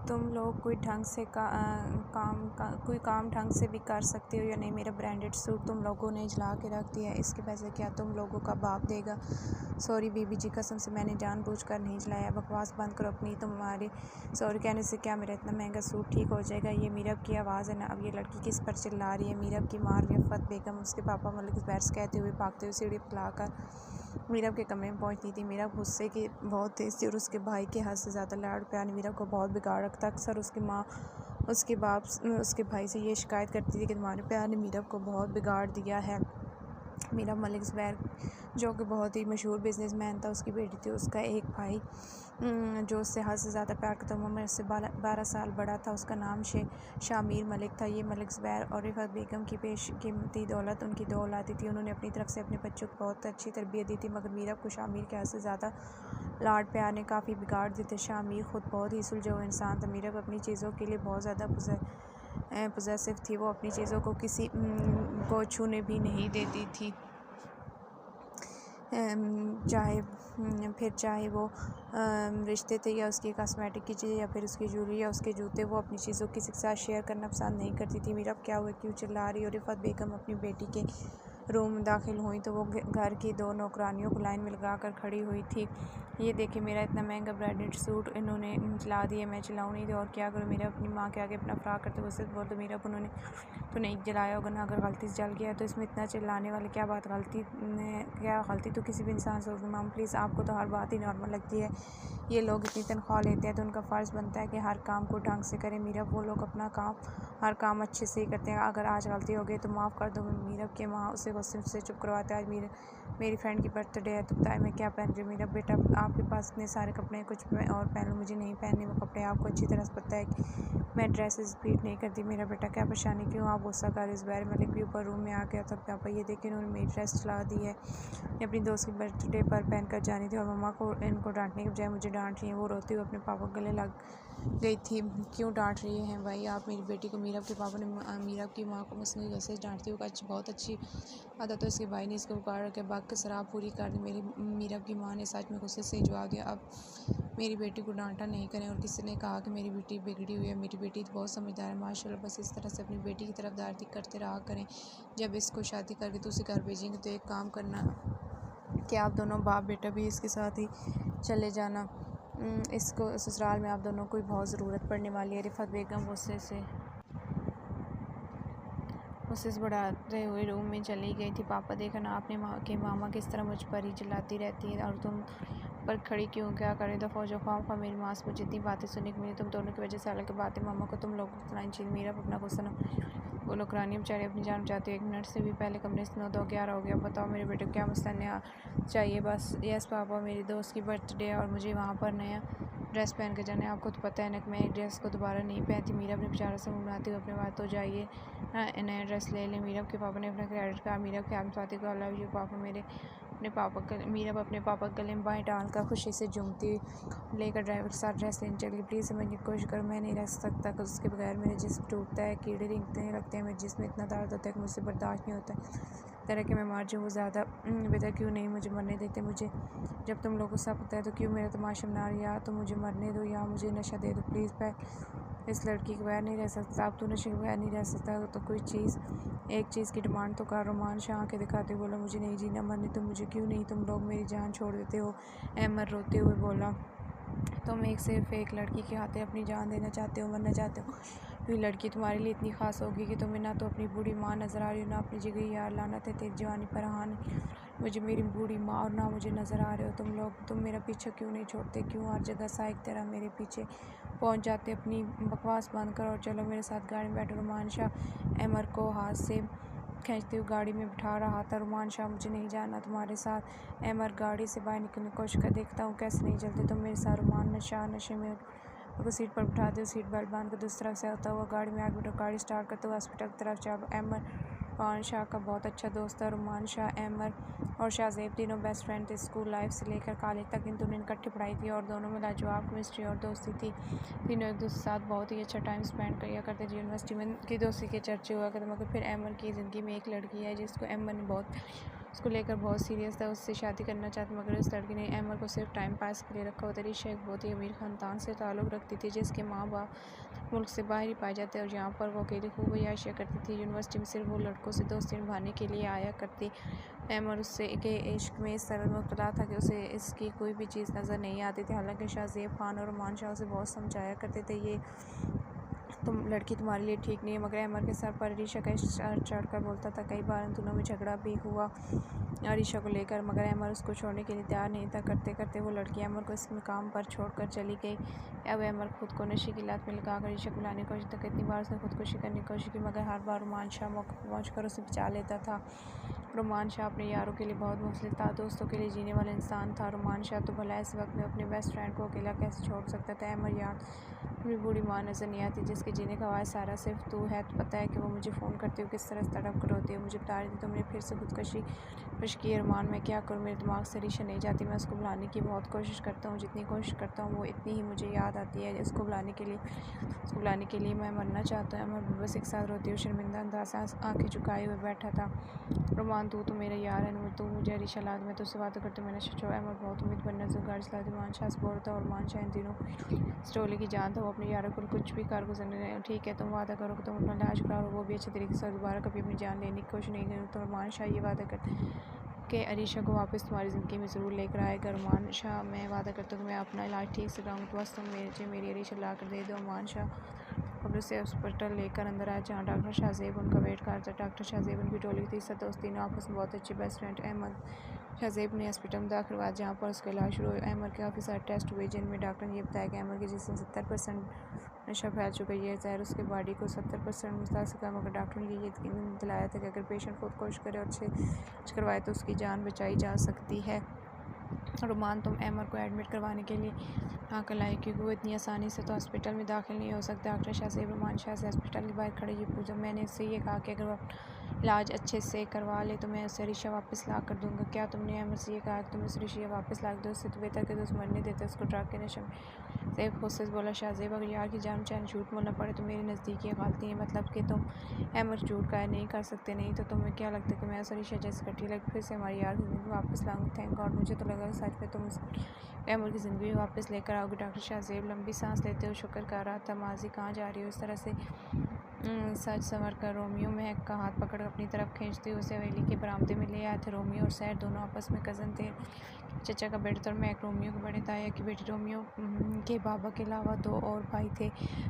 तुम लोग कोई ढंग से कोई काम ढंग से भी कर सकते हो या नहीं। मेरा ब्रांडेड सूट तुम लोगों ने जला के रख दिया है, इसके पैसे क्या तुम लोगों का बाप देगा। सॉरी बीबी जी, कसम से मैंने जानबूझकर नहीं जलाया। बकवास बंद करो अपनी। तुम्हारे सॉरी कहने से क्या मेरा इतना महंगा सूट ठीक हो जाएगा। ये मीरब की आवाज़ है ना। अब ये लड़की किस पर चिल्ला रही है। मीरब की माँ रफ़त बेगम उसके पापा मलिक ज़ुबैर से कहते हुए भागते हुए सीढ़ी फैलाकर मीरब के कमरे में पहुंचती थी। मीरब गुस्से की बहुत तेज़ थी और उसके भाई के हद से ज़्यादा लाड़ प्यार ने मीरब को बहुत बिगाड़ रखा था। अक्सर उसकी माँ उसके बाप उसके भाई से ये शिकायत करती थी कि तुम्हारे प्यार ने मीरब को बहुत बिगाड़ दिया है। मीरब मलिक ज़ुबैर जो कि बहुत ही मशहूर बिजनेसमैन था, उसकी बेटी थी। उसका एक भाई जो उससे हद से ज़्यादा प्यार करता था, उम्र से 12 साल बड़ा था। उसका नाम शामिर मलिक था। ये मलिक ज़ुबैर और रफ़त बेगम की बेशकीमती दौलत उनकी दो औलादें थी। उन्होंने अपनी तरफ से अपने बच्चों को बहुत अच्छी तरबियत दी थी, मगर मीरब को शामिर के हद से ज़्यादा लाड प्यार ने काफ़ी बिगाड़ दिए थे। शामिर ख़ुद बहुत ही सुलझा हुआ इंसान था। मीरब अपनी चीज़ों के लिए बहुत ज़्यादा पॉसेसिव थी। वो अपनी चीज़ों को किसी को छूने भी नहीं देती थी, चाहे वो रिश्ते थे या उसकी कॉस्मेटिक की चीज़ें या फिर उसकी ज्वेलरी या उसके जूते। वो अपनी चीज़ों किसी के साथ शेयर करना पसंद नहीं करती थी। मीरब क्या हुआ, क्यों चिल्ला रही। और रफ़त बेगम अपनी बेटी के रूम में दाखिल हुई तो वो घर की दो नौकरानियों को लाइन में लगा कर खड़ी हुई थी। ये देखिए मेरा इतना महंगा ब्रांडेड सूट इन्होंने जला दिया, मैं जलाऊँ नहीं तो और क्या करूँ। मेरा अपनी माँ के आगे अपना फ्राक करते गुस्से से बोल तो मीरब उन्होंने तो नहीं जलाया होगा ना, अगर गलती से जल गया तो इसमें इतना चिल्लाने वाली क्या बात। गलती तो किसी भी इंसान से होगी। माम प्लीज़, आपको तो हर बात ही नॉर्मल लगती है। ये लोग इतनी तनख्वाह लेते हैं तो उनका फ़र्ज़ बनता है कि हर काम को ढंग से करें। मीरब वो लोग अपना काम हर काम अच्छे से ही करते हैं। अगर आज गलती हो गई तो माफ़ कर दो। मीरब के माँ उसे गुस्से से चुप करवाते। आज मेरी फ्रेंड की बर्थडे है तो बताए मैं क्या पहन रही हूँ। मीरब बेटा, आपके पास इतने सारे कपड़े हैं, कुछ और पहन लो। मुझे नहीं पहनने वो कपड़े। आपको अच्छी तरह से पता है कि मैं ड्रेसेस रिपीट नहीं करती। मेरा बेटा क्या परेशानी, क्यों आप गुस्सा कर रहे हो। ज़ुबैर मलिक भी ऊपर रूम में आ गया था। पापा ये देखिए उन्होंने मेरी ड्रेस चला दी है। ये अपनी दोस्त की बर्थडे पर पहन कर जानी थी और मम्मा को इनको डांटने के बजाय मुझे डांट रही हैं। वो रोती हुई अपने पापा के गले लग गई थी। क्यों डांट रही हैं भाई आप मेरी बेटी को। मीरब के पापा ने मीरब की माँ को मसनूई गले डांटती हुई कहा, बहुत अच्छी आदत है इसके भाई ने इसको पुकार के बाग के शराब पूरी कर दी। मेरी मीरब की माँ ने सच में गुस्से से जवाब दिया, अब मेरी बेटी को डांटा नहीं करें। और किसी ने कहा कि मेरी बेटी बिगड़ी हुई है। मेरी बेटी तो बहुत समझदार है माशाल्लाह। बस इस तरह से अपनी बेटी की तरफदारी करते रहा करें। जब इसको शादी करके दूसरे घर भेजेंगे तो एक काम करना कि आप दोनों बाप बेटा भी इसके साथ ही चले जाना। इसको ससुराल में आप दोनों को बहुत ज़रूरत पड़ने वाली है। रफ़त बेगम गुस्से से बढ़ाते हुए रूम में चली गई थी। पापा देखा ना आपने मामा किस तरह मुझ पर ही चिल्लाती रहती है और तुम पर खड़ी क्यों, क्या करे। दफ़ा हो जो खाम मेरी माँ से मुझे इतनी बातें सुनने को मिली। तुम दोनों की वजह से अलग की बातें मामा को तुम लोगों को सुनाई चाहिए। मेरा अपना गुस्सा न वो नौकरानी बेचारी अपनी जान चाहती है। 1 मिनट से भी पहले कमरे से 9-11 हो गया। बताओ मेरे बेटे को क्या मसला नया चाहिए। बस यस पापा, मेरी दोस्त की बर्थडे है और मुझे वहाँ पर नया ड्रेस पहन कर जाना है। आपको तो पता है ना कि मैं एक ड्रेस को दोबारा नहीं पहनती। मीरा अपने बेचारा से मुँह बनाती हुई अपने बात तो जाइए नया ड्रेस ले लें। मीरब के पापा ने अपना क्रेडिट कार्ड मीरब के हाथ में को आई लव यू पापा मीरब अपने पापा गले में बाएं डालकर खुशी से झूमती लेकर ड्राइवर के साथ ड्रेस लेने चली। प्लीज़ समझने की कोशिश करो, मैं नहीं रह सकता कि उसके बगैर मेरा जिस्म टूटता है, कीड़े रेंगने लगते हैं, मेरे जिस्म में इतना दर्द होता है कि मुझसे बर्दाश्त नहीं होता। तरह कि मैं मर जाऊँ, वो ज़्यादा बेहतर क्यों नहीं मुझे मरने देते। मुझे जब तुम लोगों को सब पता है तो क्यों मेरा तमाशा बना रही। या तो मुझे मरने दो या मुझे नशा दे दो प्लीज़। इस लड़की के बगैर नहीं रह सकता। अब तू नशे के बगैर नहीं रह सकता तो कोई एक चीज़ की डिमांड तो कर। रोमान शाह आँखें दिखाते बोला, मुझे नहीं जीना मरने तो मुझे क्यों नहीं तुम लोग मेरी जान छोड़ देते हो। अहमद रोते हुए बोला, तुम सिर्फ एक लड़की के खातिर अपनी जान देना चाहते हो, मरना चाहते हो। ये लड़की तुम्हारे लिए इतनी खास होगी कि तुम्हें ना तो अपनी बूढ़ी माँ नज़र आ रही हो ना अपनी जिगरी यार। लानत है तेरी जवानी पर। हाँ, मुझे मेरी बूढ़ी माँ और ना मुझे नज़र आ रहे हो तुम मेरा पीछा क्यों नहीं छोड़ते। क्यों हर जगह साइक तरह मेरे पीछे पहुंच जाते। अपनी बकवास बंद करो और चलो मेरे साथ गाड़ी में बैठो। रोमान शाह अमर को हाथ से खींचते हुए गाड़ी में बिठा रहा था। रोमान शाह, मुझे नहीं जाना तुम्हारे साथ। अमर गाड़ी से बाहर निकलने की कोशिश कर, देखता हूँ कैसे नहीं चलते तुम मेरे साथ। रोमान शाह नशे में को सीट पर बिठा दो, सीट बेल्ट बांध कर दूसरी तरफ से होता हुआ गाड़ी में आगे बैठो। गाड़ी स्टार्ट करते हुए हॉस्पिटल की तरफ चलो। अमर रोमान शाह का बहुत अच्छा दोस्त था। रोमान शाह, अमर और शाहजेब तीनों बेस्ट फ्रेंड थे स्कूल लाइफ से लेकर कॉलेज तक। इन दोनों ने इकट्ठी पढ़ाई की और दोनों में लाजवाब केमिस्ट्री और दोस्ती थी। तीनों एक दूसरे के साथ बहुत ही अच्छा टाइम स्पेंड किया करते थे। यूनिवर्सिटी में की दोस्ती के चर्चे हुआ करते। मगर फिर अमर की ज़िंदगी में एक लड़की है जिसको अमर ने बहुत उसको लेकर बहुत सीरियस था, उससे शादी करना चाहता, मगर उस लड़की ने अमर को सिर्फ टाइम पास के लिए रखा हुआ था। अरीशा एक बहुत ही अमीर ख़ानदान से ताल्लुक़ रखती थी, जिसके माँ बाप मुल्क से बाहर ही पाए जाते और यहाँ पर वो अकेली खूब याशिया करती थी। यूनिवर्सिटी में सिर्फ वो लड़कों से दोस्ती निभाने के लिए आया करती। अमर उससे के इश्क में इस तरह मुब्तला था कि उसे इसकी कोई भी चीज़ नज़र नहीं आती थी। हालांकि शाहज़ेब खान और रुमान शाह उसे बहुत समझाया करते थे, ये लड़की तुम्हारे लिए ठीक नहीं है, मगर अमर के सर पर अरीशा का चढ़ कर बोलता था। कई बार उन दोनों में झगड़ा भी हुआ अरीशा को लेकर, मगर अमर उसको छोड़ने के लिए तैयार नहीं था। करते करते वो लड़की अमर को इस मुकाम पर छोड़कर चली गई। अब अमर खुद को नशे की लत में लगाकर अरीशा को लाने की कोशिश तक कितनी बार उसने खुदकुशी करने की कोशिश की, मगर हर बार रुमान शाह मौके पर पहुँच उसे बचा लेता था। रुमान शाह अपने यारों के लिए बहुत मुफलिस था, दोस्तों के लिए जीने वाला इंसान था। रुमान शाह तो भला इस वक्त में अपने बेस्ट फ्रेंड को अकेला कैसे छोड़ सकता था। अमर यार अपनी बूढ़ी माँ नज़र नहीं आती, जिसके जीने का वायस सारा सिर्फ तू है। तो पता है कि वो मुझे फ़ोन करती हो किस तरह तड़प कर रोती है, मुझे बता रही थी तुमने फिर से खुदकुशी की। रुमान मैं क्या करूँ, मेरे दिमाग से अरीशा नहीं जाती। मैं उसको बुलाने की बहुत कोशिश करता हूँ, जितनी कोशिश करता हूँ वो इतनी ही मुझे याद आती है। उसको बुलाने के लिए मैं मरना चाहता हूँ। अमर बस एक साथ रोती हुई शर्मिंदा अंदाज़ आँखें झुकाए हुए बैठा था। रुमान तू तो मेरा यार है, तू मुझे अरीशा ला दे, मैं तुझसे वादा करती हूँ, मैंने छोड़ा। अमर बहुत उम्मीद पर नजर गाड़ी चला दी। रुमान शाह से बोल था और रुमान शाह इन दिनों स्टोली की जान था, वो अपने यारों को कुछ भी कार गुजरने। ठीक है, तुम वादा करो कि तुम अपना इलाज कराओ, वो भी अच्छे तरीके से, दोबारा कभी अपनी जान लेने की कोशिश नहीं करूँ। तो रुमान शाह ये वादा कर कि अरीशा को वापस तुम्हारी ज़िंदगी में ज़रूर लेकर आएगा। रुमान शाह मैं वादा करता हूँ कि मैं अपना इलाज ठीक से कराऊँगा, तो बस तुम मेरी अरीशा ला कर दे दो। रुमान शाह अपने से हॉस्पिटल लेकर अंदर आए, जहाँ डॉक्टर शाहज़ेब उनका वेट कर रहा था। डॉक्टर शाहज़ेब उनकी टोली थी, सब दोस्त तीनों आपस में बहुत अच्छे बेस्ट फ्रेंड। अहमद शाहज़ेब ने हॉस्पिटल में दाखिल हुआ, जहाँ पर उसका इलाज शुरू हुआ। अहमद के काफ़ी सारे टेस्ट हुए, जिनमें डॉक्टर ने यह बताया कि अहमद के जिसम 70% नशा फैल चुका है। यह जहर उसके बॉडी को 70% मुतासर कर, मगर डॉक्टर ने ये यकीन दिलाया था कि अगर पेशेंट खुद कोशिश करे और अच्छे इलाज करवाए तो उसकी जान बचाई जा सकती है। रुमान तुम अमर को एडमिट करवाने के लिए आकर लाए, क्योंकि वो इतनी आसानी से तो हॉस्पिटल में दाखिल नहीं हो सकता। डॉक्टर शाहज़ेब रुमान शाह से हॉस्पिटल के बाहर खड़े ये पूछा। मैंने उससे ये कहा कि अगर वो इलाज अच्छे से करवा ले तो मैं उसे अरीशा वापस ला कर दूँगा। क्या तुमने अमर से ये कहा कि तुम उसे अरीशा वापस ला दो, उससे तो बेहतर कि उसे मरने देते उसको ड्रग के नशे में। ज़ेब खुद से बोला। शाहज़ेब अगर यार की जान चाहे झूठ बोलना पड़े तो मेरे नज़दीक ये गलती है, मतलब कि तुम अमर झूठ कायम नहीं कर सकते। नहीं तो तुम्हें क्या लगता है कि मैं उस अरीशा जैसे कटी लग फिर से हमारी यार की ज़िंदगी वापस लाऊंगी। थैंक गॉड, मुझे तो लगा सच में तुम अमर की ज़िंदगी वापस लेकर आओगे। डॉक्टर शाहज़ेब लंबी सांस लेते हुए शुक्र कर रहा था। माजी कहाँ जा रही हो? इस तरह से सच संवर कर रोमियो महक का हाथ पकड़ अपनी तरफ खींचते हुए उसे हवेली के बरामदे में ले आए थे। रोमियो और सैर दोनों आपस में कज़न थे। चचा का बेटा और महक रोमियो के बड़े ताया की बेटी। रोमियो के बाबा के अलावा दो और भाई थे।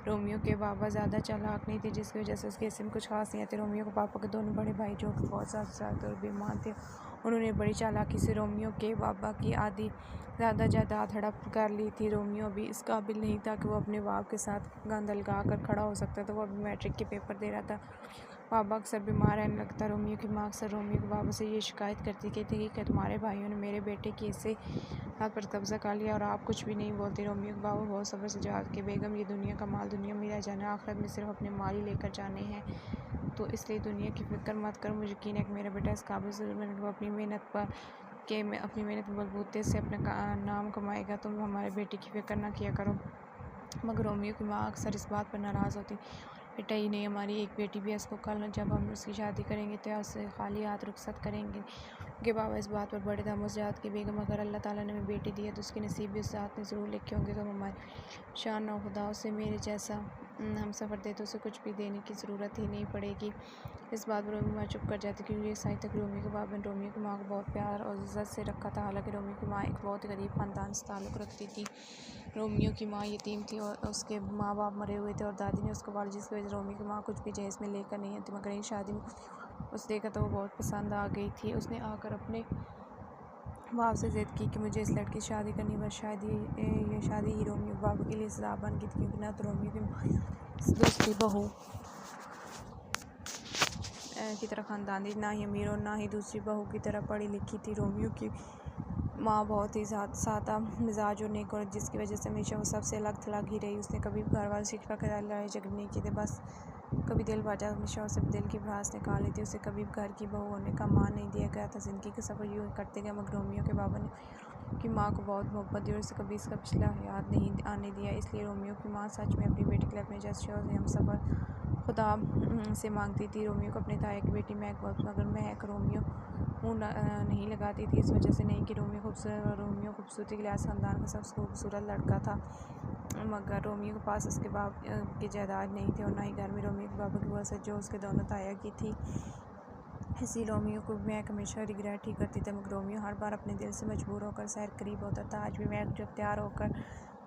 रोमियो के बाबा ज़्यादा चालाक नहीं थे, जिसकी वजह से उसके हिस्से में कुछ खास नहीं आते। रोमियो के पापा के दोनों बड़े भाई जो कि बहुत ज़्यादा और बेईमान थे, उन्होंने बड़ी चालाकी से रोमियो के बाबा की आधी ज़्यादा जायदाद हड़प कर ली थी। रोमियो भी इस काबिल नहीं था कि वो अपने बाप के साथ गंद लगा कर खड़ा हो सकता था। वो अभी मैट्रिक के पेपर दे रहा था। बाबा अक्सर बीमार रहने लगता। रोमियो की माँ अक्सर रोमियो के बाबा से ये शिकायत करती थी कि तुम्हारे भाइयों ने मेरे बेटे की इससे हाथ पर कब्जा कर लिया और आप कुछ भी नहीं बोलते। रोमियो के बाबा बहुत सब्र से जवाब के बेगम ये दुनिया का माल दुनिया में रह जाना, आखिरत में सिर्फ अपने माल ही लेकर जाने हैं, तो इसलिए दुनिया की फिक्र मत कर। मुझे यकीन है कि मेरा बेटा इस काबिल ज़रूर बनेगा, अपनी मेहनत बलबूते से अपना नाम कमाएगा। तुम हमारे बेटे की फिक्र ना किया करो। मगर रोमियो की माँ अक्सर इस बात पर नाराज़ होती। बेटा ही नहीं, हमारी एक बेटी भी है, इसको कल जब हम उसकी शादी करेंगे तो उससे खाली हाथ रुखसत करेंगे। उनके बाबा इस बात पर बड़े थे। मुझे की बेगम अगर अल्लाह ताला ने हमें बेटी दी है तो उसके नसीब भी उस हाथ में ज़रूर लिखे होंगे। तो हमारे शान और खुदा उसे मेरे जैसा हम सफ़र दे तो उसे कुछ भी देने की ज़रूरत ही नहीं पड़ेगी। इस बात पर रोमियो माँ चुप कर जाती, क्योंकि ये साई तक रोमियो के बाबा ने रोमियो की माँ को बहुत प्यार और इज़्ज़त से रखा था। हालांकि रोमियो की माँ एक बहुत गरीब ख़ानदान से ताल्लुक़ रखती थी। रोमियो की माँ यतीम थी और उसके माँ बाप मरे हुए थे और दादी ने उसको पाला, जिसकी वजह से रोमियो की माँ कुछ भी जहेज़ में लेकर नहीं आती। मगर इन शादी में उसे देखा तो वो बहुत पसंद आ गई थी। उसने आकर अपने बाप से ज़िद की कि मुझे इस लड़की से शादी करनी, बस शायद ये शादी ही रोमियो के बाबा के लिए सज़ा बन गई थी, क्योंकि ना तो रोमियो की माँ दूसरी बहू की तरह ख़ानदानी, ना ही अमीर और ना ही दूसरी बहू की तरह पढ़ी लिखी थी। रोमियो की माँ बहुत ही सादा मिजाज और नेक और जिसकी वजह से हमेशा वो सबसे अलग थलग ही रही। उसने कभी घर वाले से लड़ाई झगड़े नहीं किए थे, बस कभी दिल बाजा हमेशा उसे दिल की भड़ास निकाल ली थी। उसे कभी घर की बहू होने का मान नहीं दिया गया था। ज़िंदगी का सफ़र यूँ करते गया, मगर रोमियो के बाबा ने की माँ को बहुत मोहब्बत दी और उसे कभी इसका पिछला याद नहीं आने दिया। इसलिए रोमियो की माँ सच में अपनी बेटी के लिए अपने जैसे और हमसफ़र खुदा से मांगती थी। रोमियो को अपने ताया की बेटी महक बहुत, मगर महक रोमियो मुँह नहीं लगाती थी। इस वजह से नहीं कि रोमियो खूबसूरती के लिहाज ख़ानदान का सबसे खूबसूरत लड़का था, मगर रोमियो के पास उसके बाप की जायदाद नहीं थी और ना ही घर में रोमियो के पापा की वरासत जो उसके दोनों ताया की थी। इसी रोमियो को महक हमेशा रिग्रेट ही करती थी, मगर रोमियो हर बार अपने दिल से मजबूर होकर शहर करीब होता था। आज भी महक जब तैयार होकर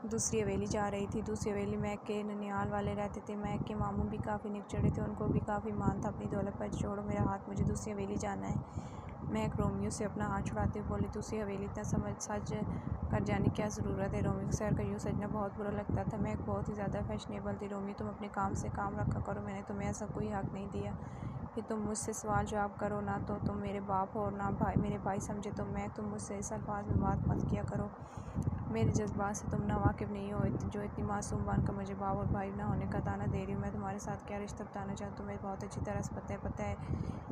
दूसरी हवेली जा रही थी। दूसरी हवेली महक के ननिहाल वाले रहते थे। महक के मामू भी काफ़ी निकचड़े थे, उनको भी काफ़ी मान था अपनी दौलत पर। छोड़ो मेरा हाथ, मुझे दूसरी हवेली जाना है। महक रोमियो से अपना हाथ छुड़ाते हुए बोली, दूसरी हवेली इतना सच कर जाने की क्या ज़रूरत है। रोमियो को शहर का यूँ सजना बहुत बुरा लगता था। महक बहुत ही ज़्यादा फैशनेबल थी। रोमियो तुम अपने काम से काम रखा करो, मैंने तुम्हें ऐसा कोई हक़ नहीं दिया कि तुम मुझसे सवाल जवाब करो। ना तो तुम मेरे बाप हो और ना मेरे भाई समझे तो मैं तुम मुझसे इस अल्फाज में बात मत किया करो। मेरे जज्बात से तुम ना वाकिफ़ नहीं हो, जो इतनी मासूम बनकर मुझे बाप और भाई ना होने का ताना दे रही हूँ। मैं तुम्हारे साथ क्या रिश्ता बताना चाहती हूँ तुम्हें बहुत अच्छी तरह से पता है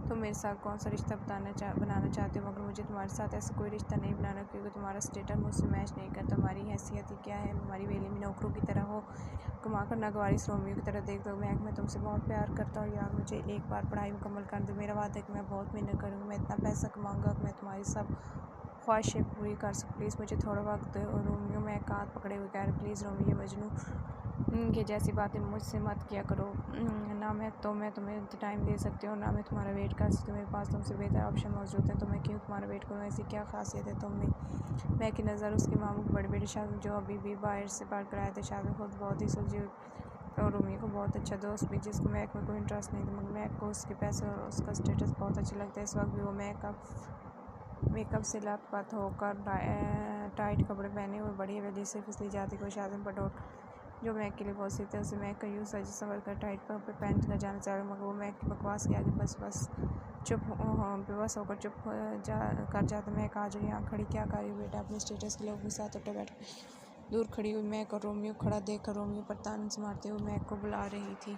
तुम मेरे साथ कौन सा रिश्ता बनाना चाहते हो, मगर मुझे तुम्हारे साथ ऐसा कोई रिश्ता नहीं बनाना, क्योंकि तुम्हारा स्टेटस मुझसे मैच नहीं करता। तुम्हारी हैसियत ही क्या है, हमारी हवेली में नौकरों की तरह हो, कमा कर नागवारिस रोमियो की तरह देख दो। मैं तुमसे बहुत प्यार करता हूँ यार, मुझे एक बार पढ़ाई मुकम्मल कर दो। मेरा वादा है कि मैं बहुत मेहनत करूँगी, मैं इतना पैसा कमाऊँगा कि मैं तुम्हारी सब ख्वाहिशें पूरी कर सकूँ। प्लीज़ मुझे थोड़ा वक्त दो। रोमियो महक का हाथ पकड़े हुए कह रहे, प्लीज़ रोमियो, मजनू के जैसी बातें मुझसे मत किया करो। ना मैं तुम्हें टाइम दे सकती हूँ, ना मैं तुम्हारा वेट कर सकती हूँ। मेरे पास तुमसे बेहतर ऑप्शन मौजूद है, तो मैं क्यों तुम्हारा वेट करूँ। ऐसी क्या खासियत है तुम में। महक की नज़र उसके मामू के बड़े बेटे शाद जो अभी भी बाहर से पढ़ कर आए थे। शाद में खुद बहुत ही सुलझी और रोमियो को बहुत अच्छा दोस्त भी, जिसको महक में कोई इंटरेस्ट नहीं था, मगर महक को उसके पैसे और उसका स्टेटस बहुत अच्छा लगता है। इस वक्त भी वो मेकअप से लथपथ होकर टाइट कपड़े पहने हुए बड़ी हवेली से फिसली जाती। कोई शादी पटोट जो महक के लिए पहुंचती थी, उसे महक का यूँ सज संवर कर टाइट कपड़े पहन कर जाना चाहिए, मगर वो महक की बकवास के आगे बेबस होकर चुप कर जाता। महक आ जाओ, यहाँ खड़ी क्या कर रही हो बेटा, अपने स्टेटस के लोगों के साथ उठे बैठ। दूर खड़ी हुई महक और रोमियो खड़ा देख कर रोमियो पर ताने मारते हुए महक को बुला रही थी।